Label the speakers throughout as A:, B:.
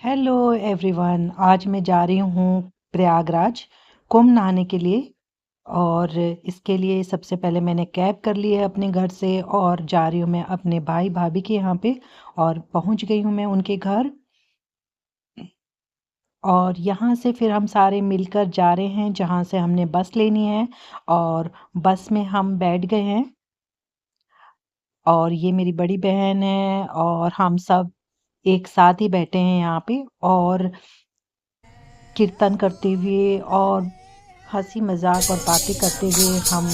A: Hello everyone. आज मैं जा रही हूँ प्रयागराज कुंभ नहाने के लिए। और इसके लिए सबसे पहले मैंने कैब कर ली है अपने घर से और जा रही हूँ मैं अपने भाई भाभी के यहाँ पे। और पहुँच गई हूँ मैं उनके घर। और यहाँ से फिर हम सारे मिलकर जा रहे हैं जहाँ से हमने बस लेनी है। और बस में हम बैठ गए हैं। और ये मेरी बड़ी बहन है और हम सब एक साथ ही बैठे हैं यहाँ पे। और कीर्तन करते हुए और हंसी मजाक और बातें करते हुए हम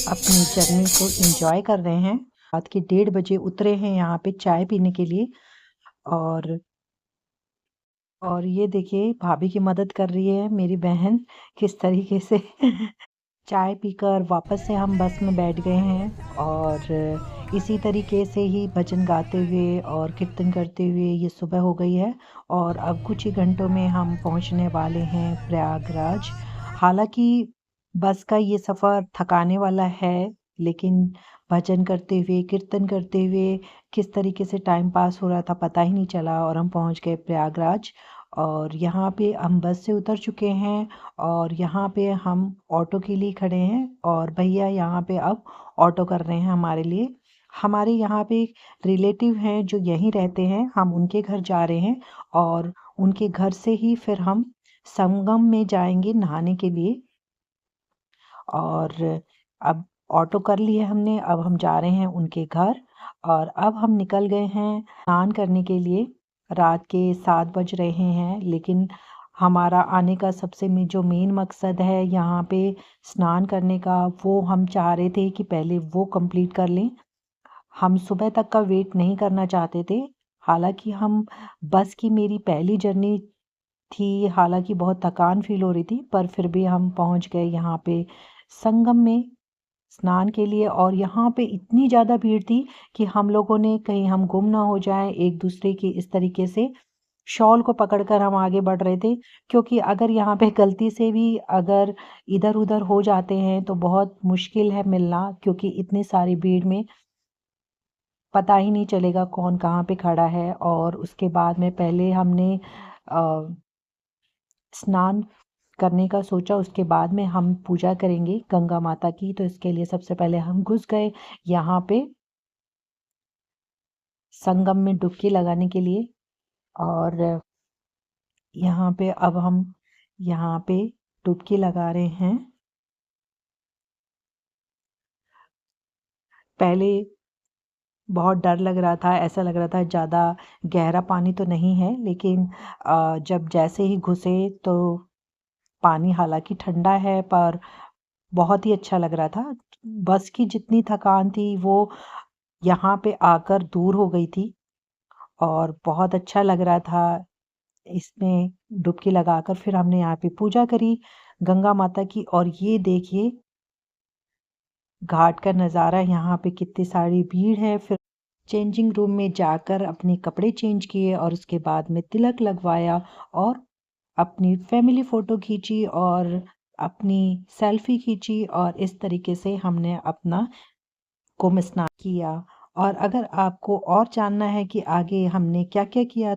A: अपनी जर्नी को एंजॉय कर रहे हैं। रात के 1:30 बजे उतरे हैं यहाँ पे चाय पीने के लिए। और ये देखिए भाभी की मदद कर रही है मेरी बहन किस तरीके से। चाय पीकर वापस से हम बस में बैठ गए हैं। और इसी तरीके से ही भजन गाते हुए और कीर्तन करते हुए ये सुबह हो गई है। और अब कुछ ही घंटों में हम पहुंचने वाले हैं प्रयागराज। हालांकि बस का ये सफ़र थकाने वाला है, लेकिन भजन करते हुए कीर्तन करते हुए किस तरीके से टाइम पास हो रहा था पता ही नहीं चला और हम पहुंच गए प्रयागराज। और यहाँ पे हम बस से उतर चुके हैं। और यहाँ पे हम ऑटो के लिए खड़े हैं और भैया यहाँ पे अब ऑटो कर रहे हैं हमारे लिए। हमारे यहाँ पे रिलेटिव हैं जो यहीं रहते हैं, हम उनके घर जा रहे हैं। और उनके घर से ही फिर हम संगम में जाएंगे नहाने के लिए। और अब ऑटो कर लिए हमने, अब हम जा रहे हैं उनके घर। और अब हम निकल गए हैं स्नान करने के लिए। रात के 7 बज रहे हैं, लेकिन हमारा आने का सबसे जो मेन मकसद है यहाँ पे स्नान करने का, वो हम चाह रहे थे कि पहले वो कंप्लीट कर लें। हम सुबह तक का वेट नहीं करना चाहते थे। हालांकि हम बस की मेरी पहली जर्नी थी, हालांकि बहुत थकान फील हो रही थी, पर फिर भी हम पहुंच गए यहाँ पे संगम में स्नान के लिए। और यहाँ पे इतनी ज़्यादा भीड़ थी कि हम लोगों ने कहीं हम गुम ना हो जाएं एक दूसरे की इस तरीके से शॉल को पकड़कर हम आगे बढ़ रहे थे। क्योंकि अगर यहाँ पे गलती से भी अगर इधर उधर हो जाते हैं तो बहुत मुश्किल है मिलना, क्योंकि इतनी सारी भीड़ में पता ही नहीं चलेगा कौन कहाँ पे खड़ा है। और उसके बाद में पहले हमने स्नान करने का सोचा, उसके बाद में हम पूजा करेंगे गंगा माता की। तो इसके लिए सबसे पहले हम घुस गए यहाँ पे संगम में डुबकी लगाने के लिए। और यहाँ पे अब हम यहाँ पे डुबकी लगा रहे हैं। पहले बहुत डर लग रहा था, ऐसा लग रहा था ज़्यादा गहरा पानी तो नहीं है, लेकिन जब जैसे ही घुसे तो पानी हालांकि ठंडा है पर बहुत ही अच्छा लग रहा था। बस की जितनी थकान थी वो यहाँ पे आकर दूर हो गई थी। और बहुत अच्छा लग रहा था इसमें डुबकी लगाकर। फिर हमने यहाँ पे पूजा करी गंगा माता की। और ये देखिए घाट का नज़ारा, यहाँ पे कितनी सारी भीड़ है। फिर चेंजिंग रूम में जाकर अपने कपड़े चेंज किए और उसके बाद में तिलक लगवाया और अपनी फैमिली फ़ोटो खींची और अपनी सेल्फ़ी खींची। और इस तरीके से हमने अपना कुंभ स्नान किया। और अगर आपको और जानना है कि आगे हमने क्या-क्या किया